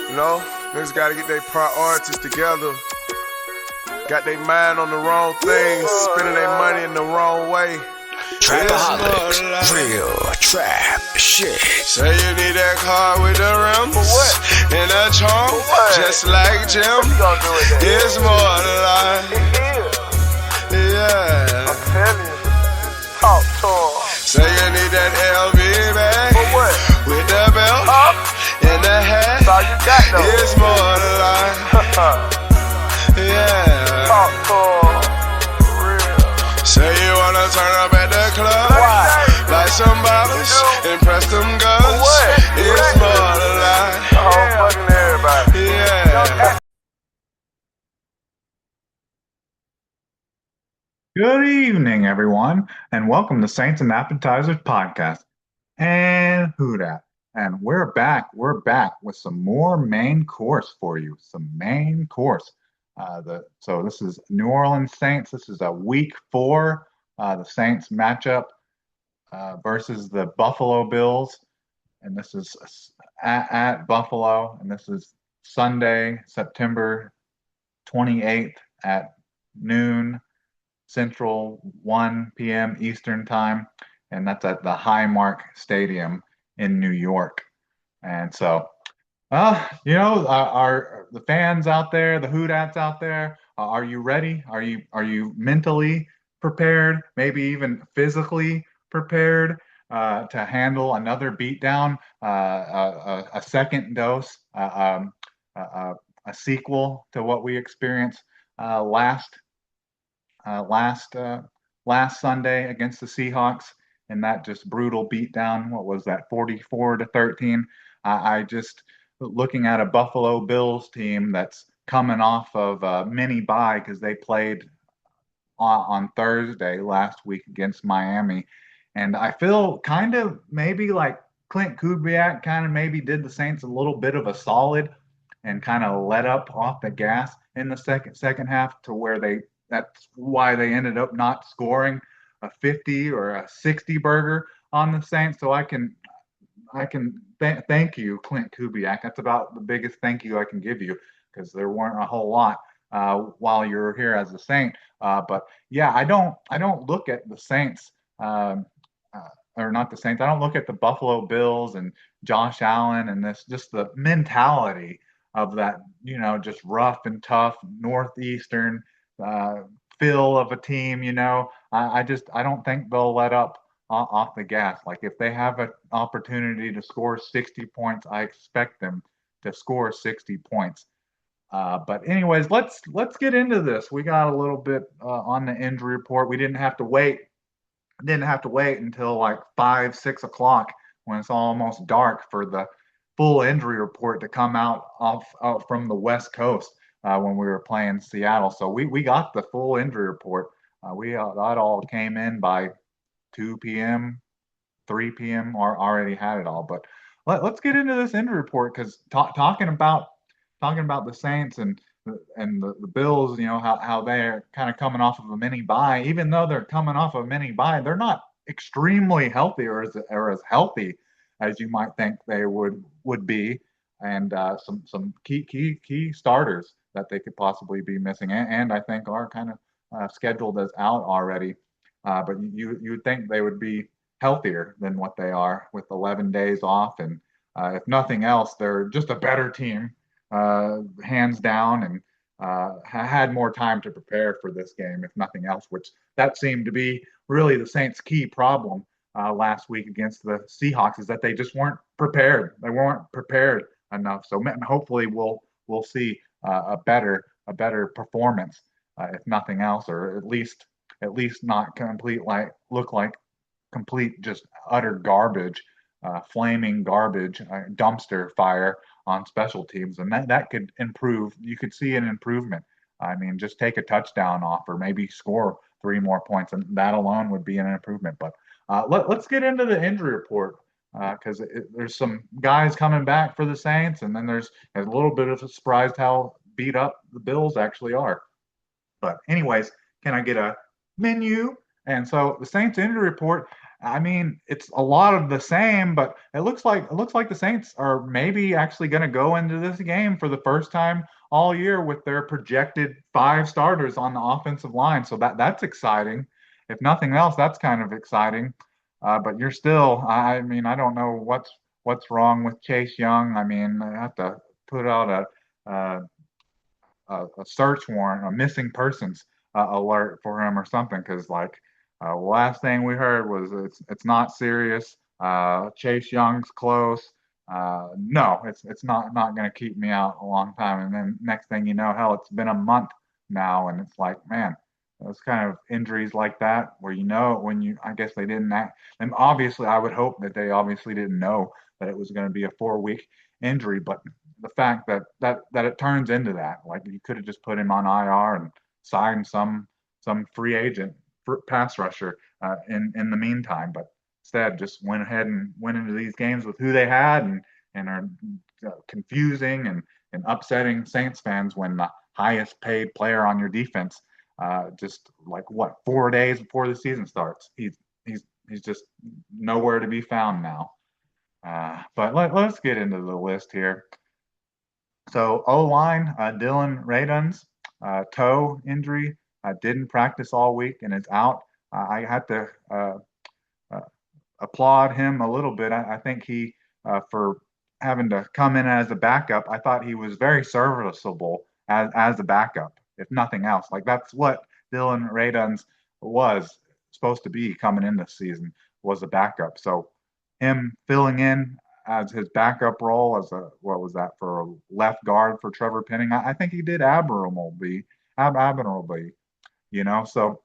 You know, niggas gotta get their priorities together. Got their mind on the wrong things, spending their money in the wrong way. Trapaholics, real trap shit. Say you need that car with the rims and a trunk, just like Jim. It's more than life. Yeah. I'm telling you. Talk to him. Say you need that LV bag with the belt and the hat. That's all you got though. It's more than life. Yeah. Talk to him. Real. Say you wanna turn up at the club, like some bottles, impress them girls. It's more than life. Fucking everybody. Yeah. Good evening, everyone, and welcome to Saints and Appetizers podcast. And who dat? And we're back. We're back with some more main course for you. Some main course. So this is New Orleans Saints. This is a week 4. The Saints matchup versus the Buffalo Bills, and this is at Buffalo. And this is Sunday, September 28th at noon Central, 1 p.m. Eastern time, and that's at the Highmark Stadium in New York. And so, are the fans out there, the Hoodats out there, are you ready? Are you mentally prepared? Maybe even physically prepared to handle another beatdown, a second dose, a sequel to what we experienced last Sunday against the Seahawks, and that just brutal beatdown. What was that, 44-13? I just looking at a Buffalo Bills team that's coming off of a mini bye because they played on Thursday last week against Miami, and I feel kind of maybe like Clint Kubiak kind of maybe did the Saints a little bit of a solid and kind of let up off the gas in the second half to where that's why they ended up not scoring a 50 or a 60 burger on the Saints. So I can thank you, Clint Kubiak. That's about the biggest thank you I can give you, because there weren't a whole lot while you were here as a Saint. But yeah, I don't look at the Saints or not the Saints. I don't look at the Buffalo Bills and Josh Allen and just the mentality of that, just rough and tough Northeastern feel of a team. I don't think they'll let up off the gas. Like, if they have an opportunity to score 60 points, I expect them to score 60 points. But anyways, let's get into this. We got a little bit on the injury report. We didn't have to wait until like 5-6 o'clock when it's almost dark for the full injury report to come out from the West Coast. When we were playing Seattle. So we got the full injury report. That all came in by 2 p.m., 3 p.m., or already had it all. But let's get into this injury report, because talking about the Saints and the Bills, how they're kind of coming off of a mini bye. Even though they're coming off of a mini bye, they're not extremely healthy or as healthy as you might think they would be. And some key starters that they could possibly be missing, and I think are kind of scheduled as out already. But you would think they would be healthier than what they are with 11 days off, and if nothing else, they're just a better team, hands down, and had more time to prepare for this game, if nothing else. Which that seemed to be really the Saints' key problem last week against the Seahawks, is that they just weren't prepared. They weren't prepared enough. So hopefully we'll see a better performance, if nothing else, or at least not look like complete just utter garbage, flaming garbage, dumpster fire on special teams. And that could improve. You could see an improvement. I mean, just take a touchdown off, or maybe score 3 more points, and that alone would be an improvement. But let's get into the injury report, because there's some guys coming back for the Saints, and then there's a little bit of a surprise how beat up the Bills actually are. But anyways, can I get a menu? And so the Saints injury report, I mean, it's a lot of the same, but it looks like the Saints are maybe actually going to go into this game for the first time all year with their projected five starters on the offensive line. So that's exciting. If nothing else, that's kind of exciting. But you're still, I mean, I don't know what's wrong with Chase Young. I mean, I have to put out a search warrant, a missing persons alert for him or something. Because like last thing we heard was it's not serious. Chase Young's close. No, it's not going to keep me out a long time. And then next thing you know, hell, it's been a month now, and it's like, man, those kind of injuries like that, where when I guess they didn't act. And obviously, I would hope that they obviously didn't know that it was going to be a 4 week injury, but the fact that it turns into that. Like you could have just put him on IR and signed some free agent pass rusher in the meantime, but instead just went ahead and went into these games with who they had and are confusing and upsetting Saints fans when the highest paid player on your defense just like what 4 days before the season starts he's just nowhere to be found now. But let's get into the list here. So O line, Dylan Radunz, toe injury, didn't practice all week and is out. I had to uh, applaud him a little bit. I think he, for having to come in as a backup, I thought he was very serviceable as a backup, if nothing else. Like that's what Dylan Radunz was supposed to be coming in this season, was a backup. So him filling in as his backup role as a what was that for a left guard for Trevor Penning, I think he did admirably, So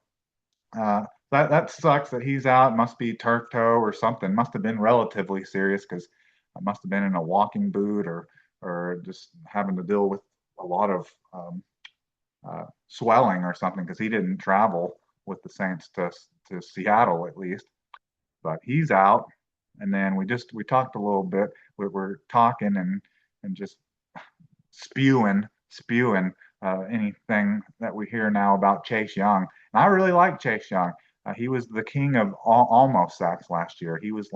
that sucks that he's out. Must be turf toe or something. Must have been relatively serious because I must have been in a walking boot or just having to deal with a lot of swelling or something because he didn't travel with the Saints to Seattle at least. But he's out. And then we talked a little bit. We're talking and just spewing anything that we hear now about Chase Young. And I really like Chase Young. He was the king of almost sacks last year. He was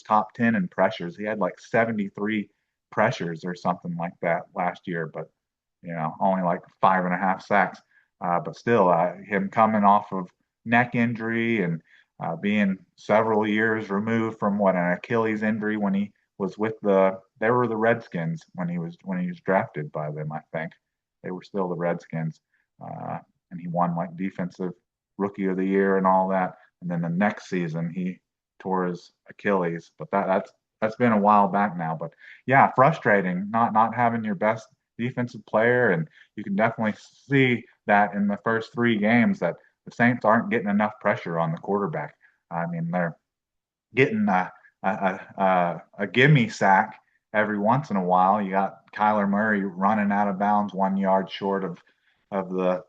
top 10 in pressures. He had like 73 pressures or something like that last year, but only like 5.5 sacks. But still, him coming off of neck injury and being several years removed from what an Achilles injury when he was with they were the Redskins when he was drafted by them. I think they were still the Redskins, and he won like defensive rookie of the year and all that. And then the next season he tore his Achilles, but that's been a while back now. But yeah, frustrating not having your best defensive player, and you can definitely see that in the first 3 games that the Saints aren't getting enough pressure on the quarterback. I mean, they're getting a gimme sack every once in a while. You got Kyler Murray running out of bounds 1 yard short of the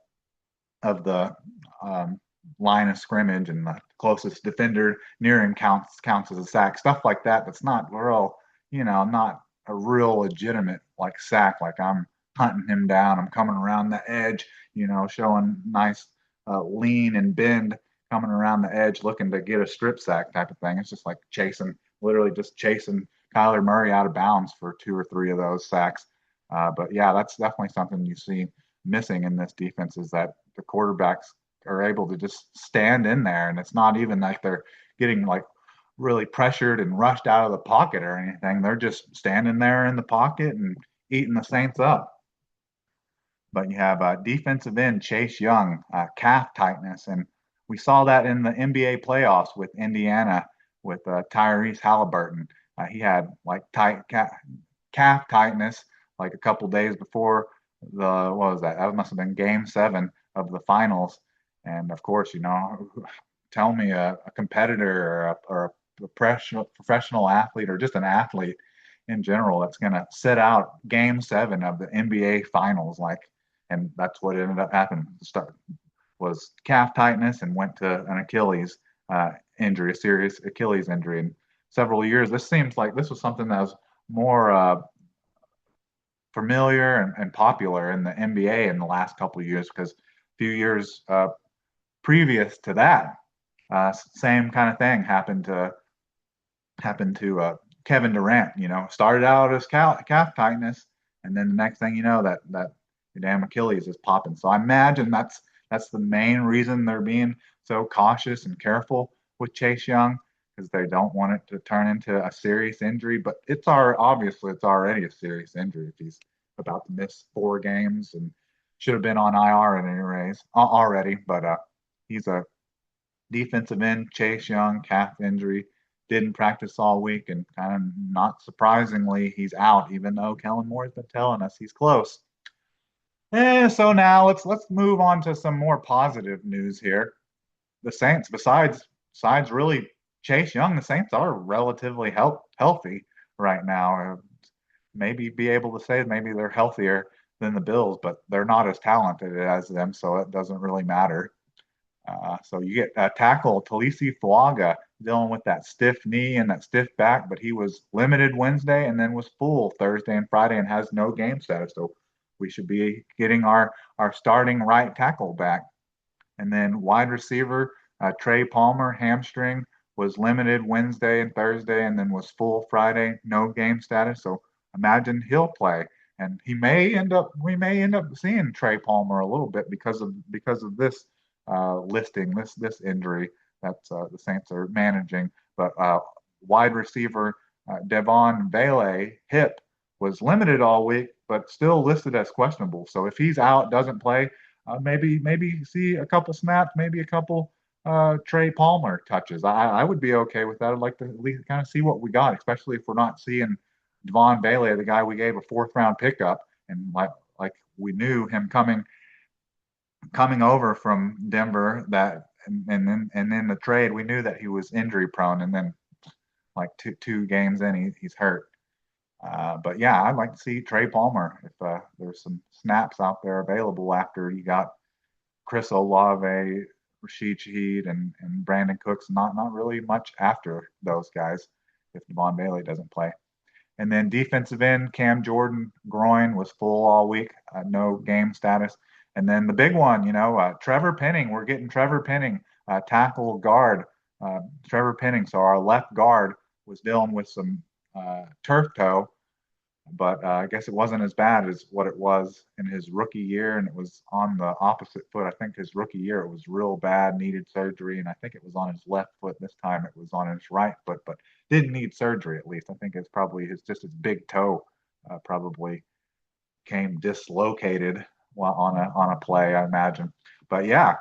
line of scrimmage, and the closest defender near him counts as a sack. Stuff like that. That's not real, not a real legitimate like sack. Like I'm hunting him down. I'm coming around the edge, showing nice lean and bend coming around the edge looking to get a strip sack type of thing. It's just like literally just chasing Kyler Murray out of bounds for 2 or 3 of those sacks. But yeah, that's definitely something you see missing in this defense is that the quarterbacks are able to just stand in there, and it's not even like they're getting like really pressured and rushed out of the pocket or anything. They're just standing there in the pocket and eating the Saints up. But you have defensive end Chase Young, calf tightness, and we saw that in the NBA playoffs with Indiana with Tyrese Halliburton. He had like calf tightness like a couple days before what was that? That must have been Game 7 of the finals. And of course, tell me a competitor or a professional athlete or just an athlete in general that's going to sit out Game 7 of the NBA finals and that's what ended up happening. Start was calf tightness and went to an Achilles injury, a serious Achilles injury. In several years, this seems like this was something that was more familiar and popular in the NBA in the last couple of years because a few years previous to that, Same kind of thing happened to Kevin Durant. Started out as calf tightness, and then the next thing you know, that damn Achilles is popping. So I imagine that's the main reason they're being so cautious and careful with Chase Young, because they don't want it to turn into a serious injury. But obviously it's already a serious injury if he's about to miss 4 games and should have been on IR anyways already. But he's a defensive end, Chase Young, calf injury, didn't practice all week, and kind of not surprisingly, he's out, even though Kellen Moore's been telling us he's close. So now let's move on to some more positive news here. The Saints, besides really Chase Young, the Saints are relatively healthy right now. Maybe be able to say maybe they're healthier than the Bills, but they're not as talented as them, so it doesn't really matter. So you get tackle Talisi Fuaga dealing with that stiff knee and that stiff back, but he was limited Wednesday and then was full Thursday and Friday and has no game status. So we should be getting our starting right tackle back. And then wide receiver Trey Palmer, hamstring, was limited Wednesday and Thursday and then was full Friday, no game status. So imagine he'll play. And we may end up seeing Trey Palmer a little bit because of this listing, this injury that the Saints are managing. But wide receiver Devon Bailey hip was limited all week, but still listed as questionable. So if he's out, doesn't play, maybe see a couple snaps, maybe a couple Trey Palmer touches. I would be okay with that. I'd like to at least kind of see what we got, especially if we're not seeing Devon Bailey, the guy we gave a 4th round pickup, and like we knew him coming over from Denver, that and then the trade, we knew that he was injury prone, and then like two games in, he's hurt. But yeah, I'd like to see Trey Palmer if there's some snaps out there available after you got Chris Olave, Rashid Shaheed, and Brandon Cooks. Not really much after those guys if Devon Bailey doesn't play. And then defensive end, Cam Jordan, groin, was full all week, no game status. And then the big one, Trevor Penning. We're getting Trevor Penning, tackle guard, Trevor Penning. So our left guard was dealing with some turf toe, but I guess it wasn't as bad as what it was in his rookie year, and it was on the opposite foot. I think his rookie year it was real bad, needed surgery, and I think it was on his left foot. This time it was on his right foot, but didn't need surgery at least. I think it's probably his big toe probably came dislocated while on a play, I imagine. But yeah,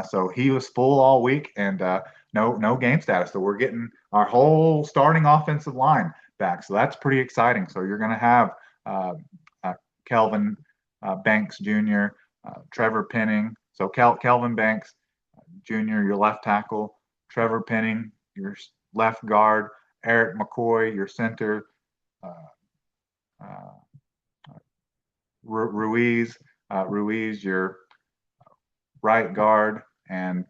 so he was full all week and no game status. So we're getting our whole starting offensive line back. So that's pretty exciting. So you're going to have uh, Kelvin Banks Jr., Trevor Penning. So Kelvin Banks Jr., your left tackle, Trevor Penning, your left guard, Eric McCoy, your center, uh, uh, Ruiz, your right guard, and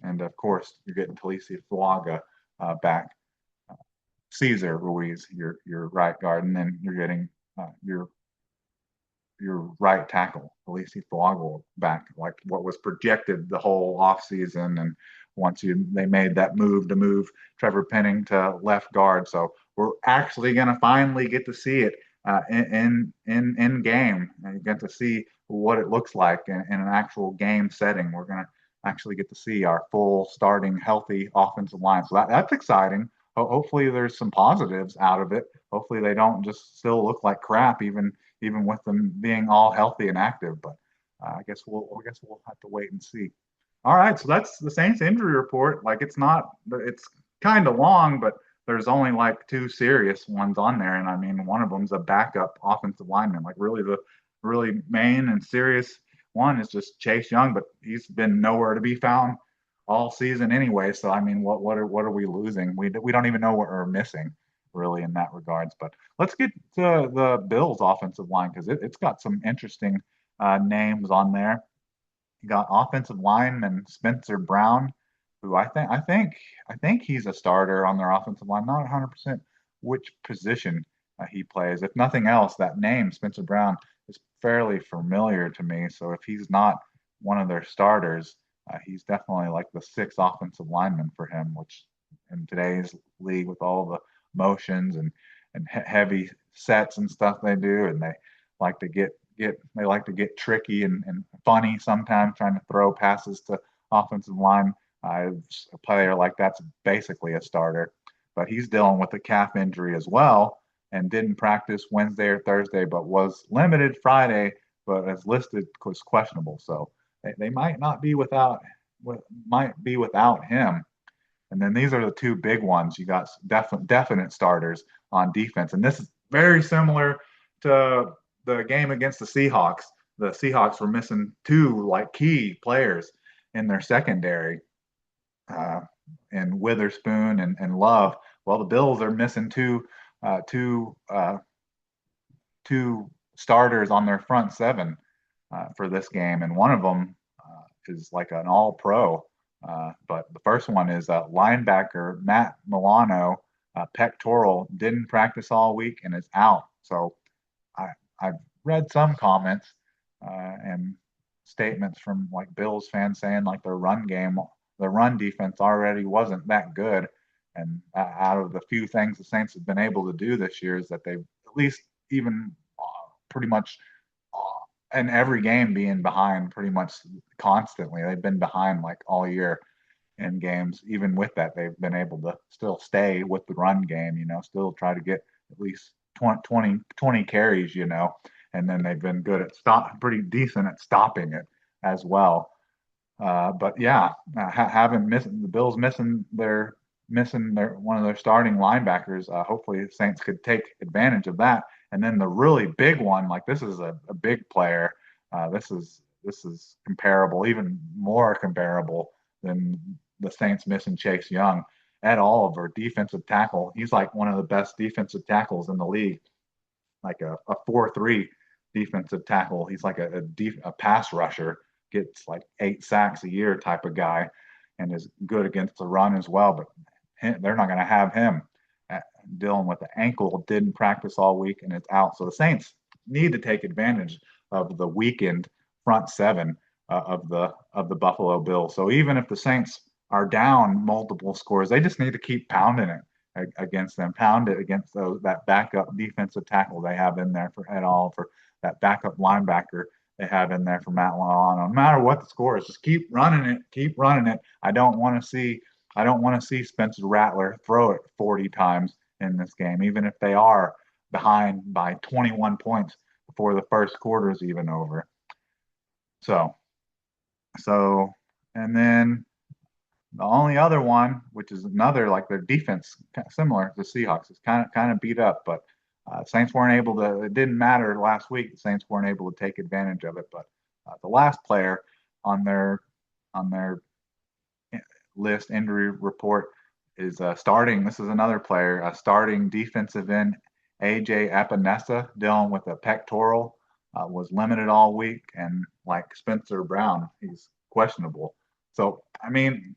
of course you're getting Talisi Fuaga back. Caesar Ruiz, your right guard, and then you're getting your right tackle, Talisi Fuaga, back, like what was projected the whole offseason. And once they made that move to move Trevor Penning to left guard, so we're actually going to finally get to see it in game, and you get to see what it looks like in an actual game setting. We're going to actually get to see our full starting healthy offensive line. So that's exciting. Hopefully there's some positives out of it. Hopefully they don't just still look like crap, even with them being all healthy and active. But I guess we'll have to wait and see. All right, so that's the Saints injury report. Like it's kind of long, but there's only like 2 serious ones on there, and I mean one of them's a backup offensive lineman. Like really the really main and serious one is just Chase Young, but he's been nowhere to be found all season anyway. So I mean, what are we losing? We don't even know what we're missing really in that regards. But let's get to the Bills offensive line because it's got some interesting names on there. You got offensive lineman Spencer Brown, who I think he's a starter on their offensive line. Not 100% which position he plays. If nothing else, that name Spencer Brown is fairly familiar to me. So if he's not one of their starters, He's definitely like the sixth offensive lineman for him, which in today's league with all the motions and heavy sets and stuff they do, and they like to get tricky and funny sometimes trying to throw passes to offensive line. A player like that's basically a starter, but he's dealing with a calf injury as well and didn't practice Wednesday or Thursday, but was limited Friday, but as listed was questionable. So they might not be without might be without him. And then these are the two big ones. You got definite starters on defense, and this is very similar to the game against the Seahawks. The Seahawks were missing two like key players in their secondary, uh, in Witherspoon and Love. Well, the Bills are missing uh, two uh, two starters on their front seven for this game, and one of them is like an all pro. But the first one is linebacker Matt Milano, pectoral, didn't practice all week and is out. So I, I've read some comments and statements from like Bills fans saying like their run defense already wasn't that good. And out of the few things the Saints have been able to do this year is that they've at least even pretty much in every game being behind pretty much constantly. They've been behind like all year in games. Even with that, they've been able to still stay with the run game, still try to get at least 20 carries, and then they've been good at pretty decent at stopping it as well. But yeah, having missing the Bills missing their one of their starting linebackers. Hopefully, the Saints could take advantage of that. And then the really big one, like this is a big player. This is comparable, even more comparable than the Saints missing Chase Young. Ed Oliver, defensive tackle. He's like one of the best defensive tackles in the league, like a 4-3 defensive tackle. He's like a pass rusher, gets like 8 sacks a year type of guy, and is good against the run as well. But they're not going to have him dealing with the ankle, didn't practice all week, and it's out. So the Saints need to take advantage of the weakened front seven of the Buffalo Bills. So even if the Saints are down multiple scores, they just need to keep pounding it against them, pound it against that backup defensive tackle they have in there for Ed Oliver, that backup linebacker they have in there for Matt Milano. No matter what the score is, just keep running it, keep running it. I don't want to see Spencer Rattler throw it 40 times in this game, even if they are behind by 21 points before the first quarter is even over. So, and then the only other one, which is another like their defense, similar to the Seahawks, is kind of beat up, but Saints weren't able to. It didn't matter last week. The Saints weren't able to take advantage of it. But the last player on their list injury report is starting. This is another player, starting defensive end AJ Epinesa, dealing with a pectoral, was limited all week, and like Spencer Brown, he's questionable. So I mean,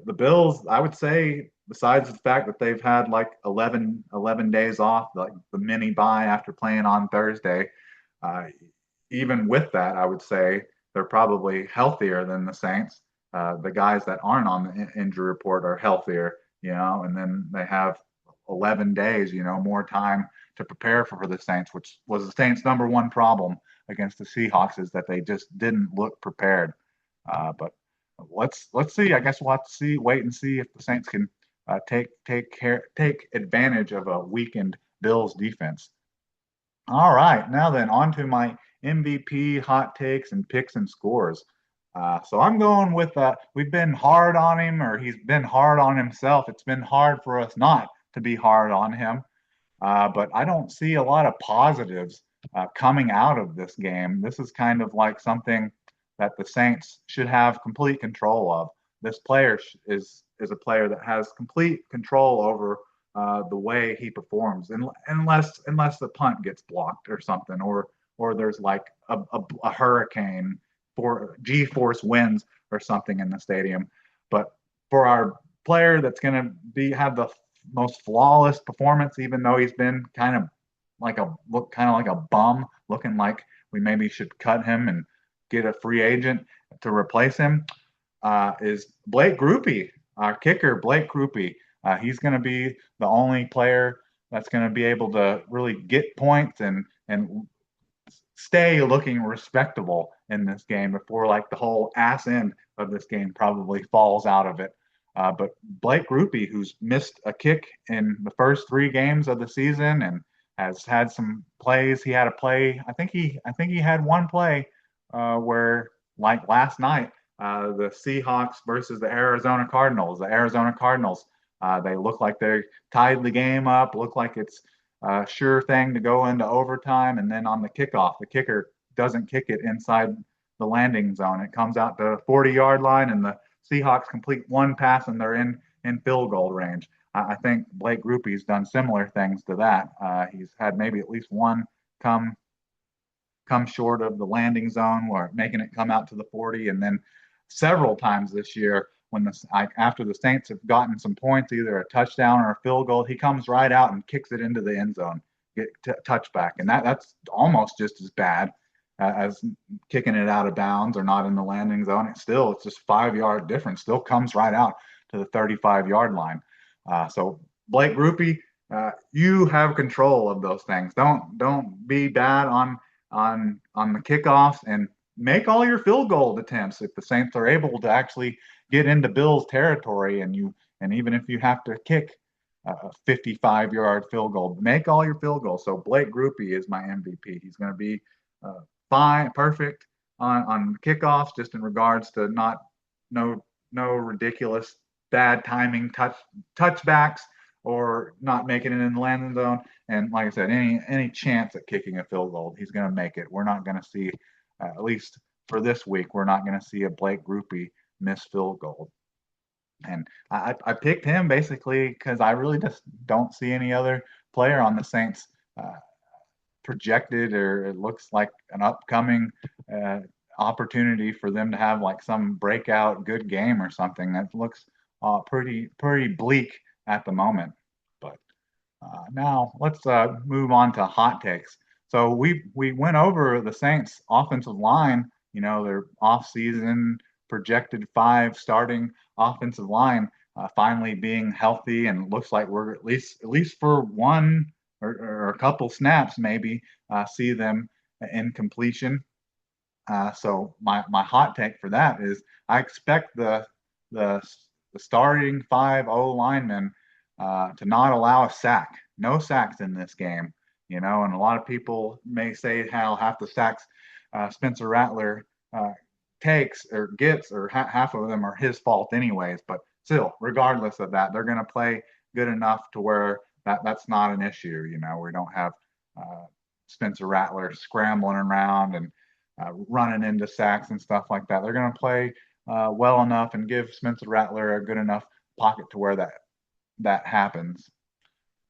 the Bills, I would say, besides the fact that they've had like 11 days off, like the mini bye after playing on Thursday, uh, even with that, I would say they're probably healthier than the Saints. The guys that aren't on the injury report are healthier, and then they have 11 days, more time to prepare for the Saints, which was the Saints' number one problem against the Seahawks, is that they just didn't look prepared. But let's see. I guess we'll have to wait and see if the Saints can take advantage of a weakened Bills defense. All right, now then, on to my MVP hot takes and picks and scores. So I'm going with we've been hard on him, or he's been hard on himself. It's been hard for us not to be hard on him, but I don't see a lot of positives coming out of this game. This is kind of like something that the Saints should have complete control of. This player is a player that has complete control over the way he performs, unless the punt gets blocked or something, or there's like a hurricane for G-force winds or something in the stadium. But for our player that's going to have the most flawless performance, even though he's been kind of like a bum, looking like we maybe should cut him and get a free agent to replace him. is Blake Grupe, our kicker, Blake Grupe. He's going to be the only player that's going to be able to really get points and stay looking respectable in this game before like the whole ass end of this game probably falls out of it. But Blake Grupe, who's missed a kick in the first 3 games of the season and has had some plays. He had a play. I think he had one play where like last night, the Seahawks versus the Arizona Cardinals. The Arizona Cardinals, they look like they tied the game up. Look like it's sure thing to go into overtime. And then on the kickoff, the kicker doesn't kick it inside the landing zone. It comes out to 40-yard line, and the Seahawks complete one pass, and they're in field goal range. I think Blake Grupe's done similar things to that. He's had maybe at least one come come short of the landing zone or making it come out to the 40. And then several times this year, when after the Saints have gotten some points, either a touchdown or a field goal, he comes right out and kicks it into the end zone, get touchback, and that's almost just as bad as kicking it out of bounds or not in the landing zone. It's just 5 yard difference. Still comes right out to the 35-yard line. So Blake Grupe, you have control of those things. Don't be bad on the kickoffs and make all your field goal attempts if the Saints are able to actually get into Bills territory and even if you have to kick a 55-yard field goal, make all your field goals. So Blake Grupe is my MVP. He's going to be fine, perfect on kickoffs, just in regards to no ridiculous bad timing touchbacks or not making it in the landing zone. And like I said, any chance at kicking a field goal, he's going to make it. We're not going to see, at least for this week, we're not going to see a Blake Grupe miss field goal. And I picked him basically because I really just don't see any other player on the Saints projected, or it looks like an upcoming opportunity for them to have like some breakout good game or something. That looks pretty bleak at the moment. But now let's move on to hot takes. So we went over the Saints offensive line, their off-season projected 5 starting offensive line finally being healthy, and looks like we're at least for one or a couple snaps maybe see them in completion. So my hot take for that is I expect the starting 5 linemen to not allow a sack. No sacks in this game, and a lot of people may say how half the sacks Spencer Rattler takes or gets, or half of them are his fault anyways. But still, regardless of that, they're going to play good enough to where that's not an issue. We don't have Spencer Rattler scrambling around and running into sacks and stuff like that. They're going to play well enough and give Spencer Rattler a good enough pocket to where that happens.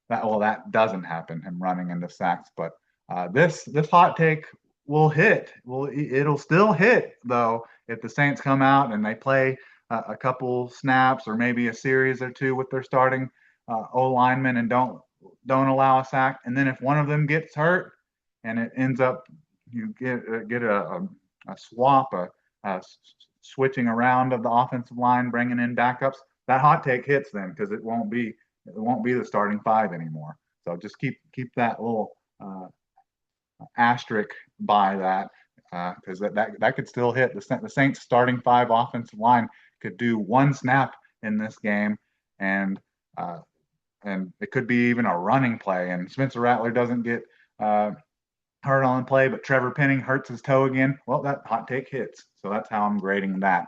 That doesn't happen, him running into sacks. But this hot take will hit. It'll still hit though if the Saints come out and they play a couple snaps or maybe a series or two with their starting O linemen and don't allow a sack. And then if one of them gets hurt and it ends up you get a swap, a switching around of the offensive line, bringing in backups, that hot take hits then because it won't be the starting 5 anymore. So just keep that little asterisk by that because that could still hit. The Saints starting 5 offensive line could do one snap in this game, and it could be even a running play. And Spencer Rattler doesn't get hurt on the play, but Trevor Penning hurts his toe again. Well, that hot take hits. So that's how I'm grading that.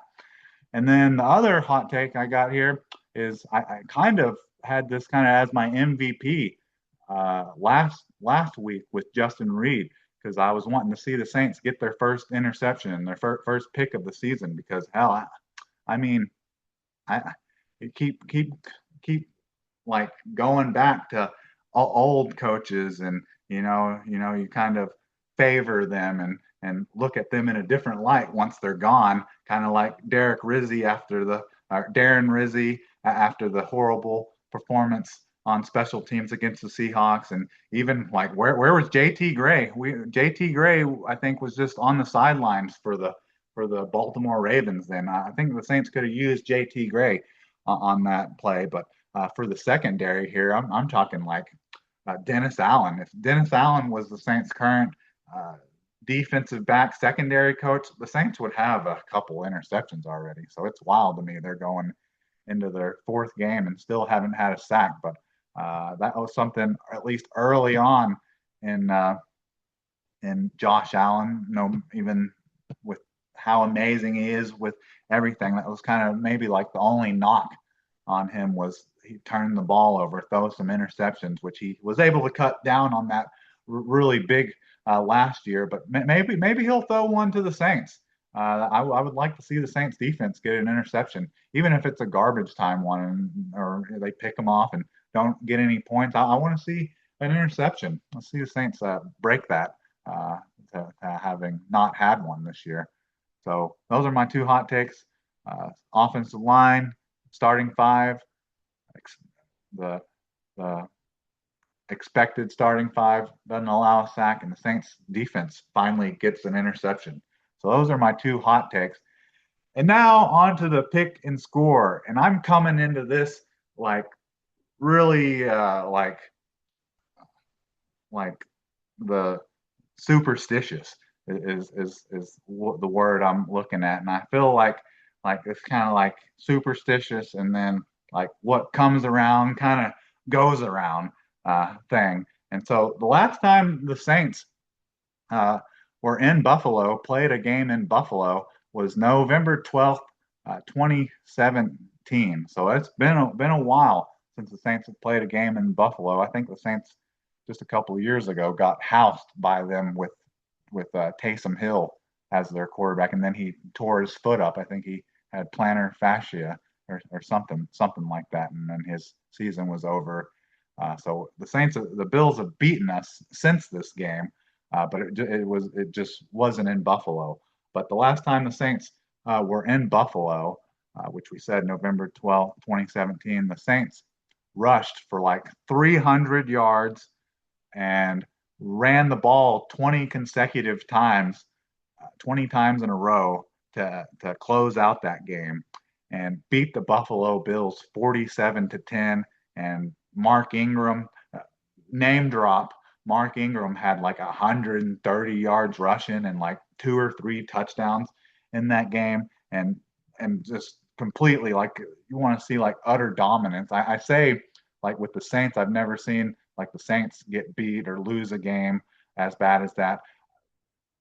And then the other hot take I got here is I kind of had this kind of as my MVP last week with Justin Reed, because I was wanting to see the Saints get their first interception and their first pick of the season. Because hell, I mean, I keep like going back to old coaches, and you kind of favor them and look at them in a different light once they're gone, kind of like Darren Rizzi after the horrible performance on special teams against the Seahawks. And even like where was JT Gray? JT Gray I think was just on the sidelines for the for the Baltimore Ravens. Then I think the Saints could have used J.T. Gray on that play, but for the secondary here, I'm talking like Dennis Allen. If Dennis Allen was the Saints' current uh, defensive back secondary coach, the Saints would have a couple interceptions already. So it's wild to me. They're going into their fourth game and still haven't had a sack. But that was something, at least early on in Josh Allen. Even with how amazing he is with everything, that was kind of maybe like the only knock on him was he turned the ball over, throw some interceptions, which he was able to cut down on that really big last year. But maybe he'll throw one to the Saints. I would like to see the Saints defense get an interception, even if it's a garbage time one, or they pick them off and don't get any points. I want to see an interception. Let's see the Saints break that uh, having not had one this year. So those are my two hot takes. Offensive line, starting five, the the expected starting five doesn't allow a sack, and the Saints defense finally gets an interception. So those are my two hot takes. And now on to the pick and score. And I'm coming into this like really like the superstitious is the word I'm looking at, and I feel like it's kind of like superstitious, and then like what comes around kind of goes around thing. And so the last time the Saints uh, were in Buffalo, played a game in Buffalo, was November 12th, 2017. So it's been a while since the Saints have played a game in Buffalo. I think the Saints just a couple of years ago got housed by them with Taysom Hill as their quarterback, and then he tore his foot up. I think he had plantar fascia or something like that, and then his season was over. So the Bills have beaten us since this game, but it just wasn't in Buffalo. But the last time the Saints were in Buffalo, which we said November 12th, 2017, the Saints rushed for like 300 yards and ran the ball 20 consecutive times, 20 times in a row to close out that game and beat the Buffalo Bills 47-10. And Mark Ingram, name drop, Mark Ingram had like 130 yards rushing and like two or three touchdowns in that game, and just completely like you want to see like utter dominance. I say like with the Saints, I've never seen like the Saints get beat or lose a game as bad as that.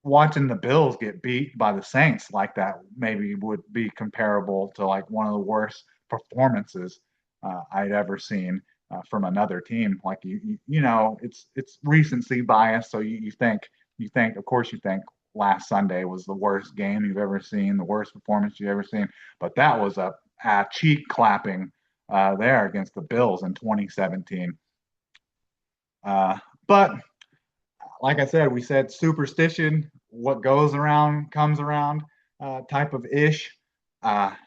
Watching the Bills get beat by the Saints like that maybe would be comparable to like one of the worst performances I'd ever seen from another team. Like it's recency bias, so you think of course you think last Sunday was the worst game you've ever seen, the worst performance you've ever seen, but that was a cheek clapping there against the Bills in 2017. But like I said, we said superstition, what goes around comes around type of ish.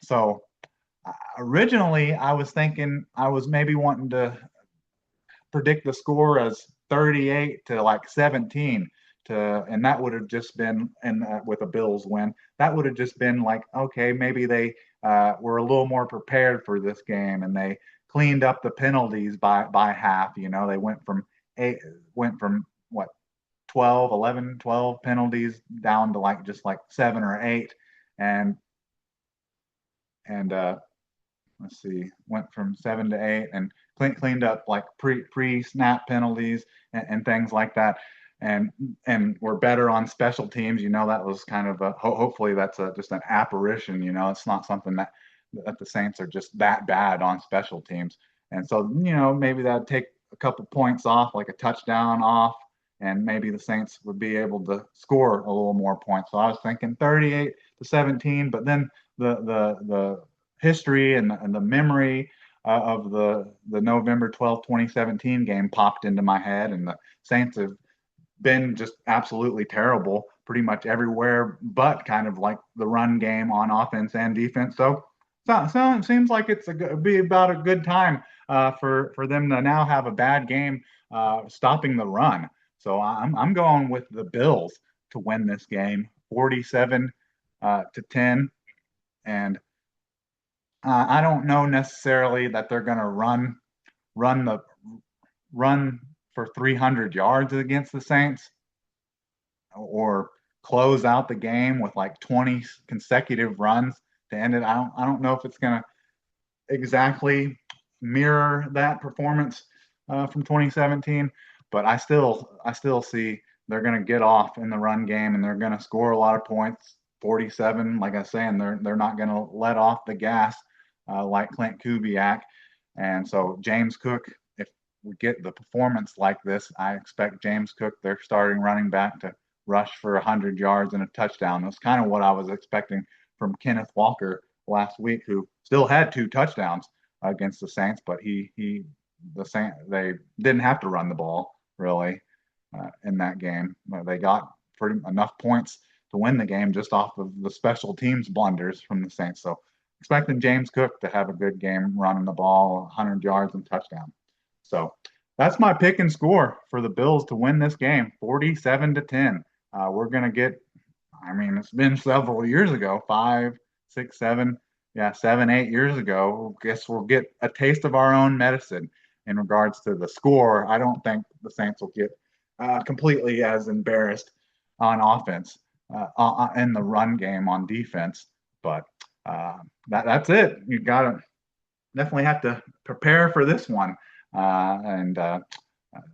So originally, I was thinking I was maybe wanting to predict the score as 38 to like 17 and that would have just been, and with a Bills win, that would have just been like, okay, maybe they were a little more prepared for this game and they cleaned up the penalties by half. They went from what 12, 11, 12 penalties down to like just like 7 or 8, and let's see, went from 7 to 8 and cleaned up like pre snap penalties and things like that, and we're better on special teams. That was kind of hopefully that's just an apparition. It's not something that the Saints are just that bad on special teams, and so maybe that'd take a couple points off, like a touchdown off, and maybe the Saints would be able to score a little more points. So I was thinking 38-17, but then the history and the memory of the November 12th, 2017 game popped into my head, and the Saints have been just absolutely terrible pretty much everywhere, but kind of like the run game on offense and defense. So it seems like be about a good time for them to now have a bad game stopping the run. So I'm going with the Bills to win this game 47 to 10. And I don't know necessarily that they're going to run the run for 300 yards against the Saints or close out the game with like 20 consecutive runs to end it. I don't know if it's going to exactly mirror that performance from 2017, but I still see they're going to get off in the run game and they're going to score a lot of points. 47, like I say, and they're not going to let off the gas like Clint Kubiak. And so James Cook, if we get the performance like this, I expect James Cook, their starting running back, to rush for 100 yards and a touchdown. That's kind of what I was expecting from Kenneth Walker last week, who still had 2 touchdowns against the Saints, but they didn't have to run the ball really in that game. They got pretty enough points to win the game just off of the special teams blunders from the Saints. So expecting James Cook to have a good game running the ball, 100 yards and touchdown. So that's my pick and score for the Bills to win this game, 47-10. We're going to get, I mean, it's been several years ago, 5, 6, 7, yeah, 7, 8 years ago. Guess we'll get a taste of our own medicine in regards to the score. I don't think the Saints will get completely as embarrassed on offense in the run game on defense. But that's it. You got to definitely have to prepare for this one. And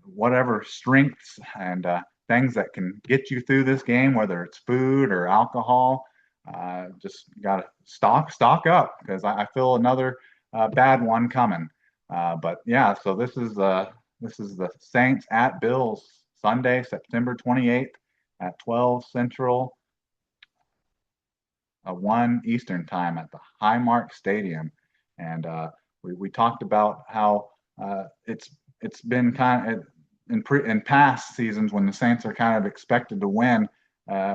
whatever strengths and things that can get you through this game, whether it's food or alcohol, just got to stock up because I feel another bad one coming. But yeah, so this is the Saints at Bills Sunday, September 28th at 12 Central, 1 Eastern time at the Highmark Stadium. And we talked about how it's been kind of in past seasons when the Saints are kind of expected to win.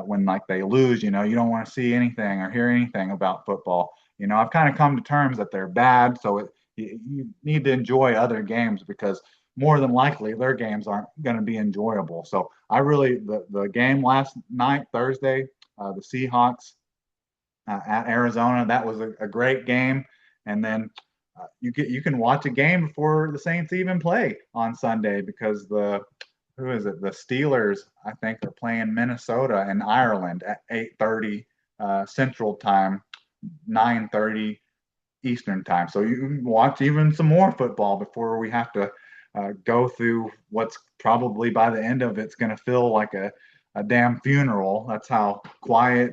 When like they lose, you don't want to see anything or hear anything about football. I've kind of come to terms that they're bad, so you need to enjoy other games because more than likely their games aren't going to be enjoyable. So the game last night, Thursday, the Seahawks at Arizona, that was a great game. And then you can watch a game before the Saints even play on Sunday because who is it? The Steelers, I think, are playing Minnesota and Ireland at 8:30 Central Time, 9:30 Eastern Time. So you can watch even some more football before we have to go through what's probably by the end of it's going to feel like a damn funeral. That's how quiet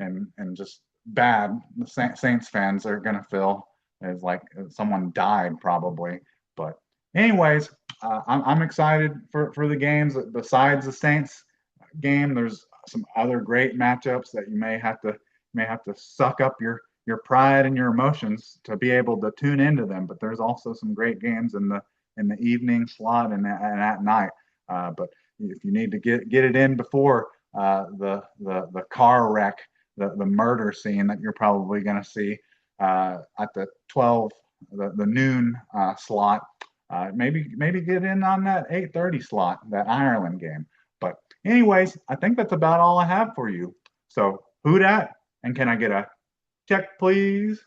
and just bad the Saints fans are going to feel. Is like someone died probably. But anyways, I'm excited for the games. Besides the Saints game, there's some other great matchups that you may have to suck up your pride and your emotions to be able to tune into them. But there's also some great games in the evening slot and at night. But if you need to get it in before the car wreck, the murder scene that you're probably going to see at the the noon slot. Maybe get in on that 8:30 slot, that Ireland game. But anyways, I think that's about all I have for you. So who dat? And can I get a check, please?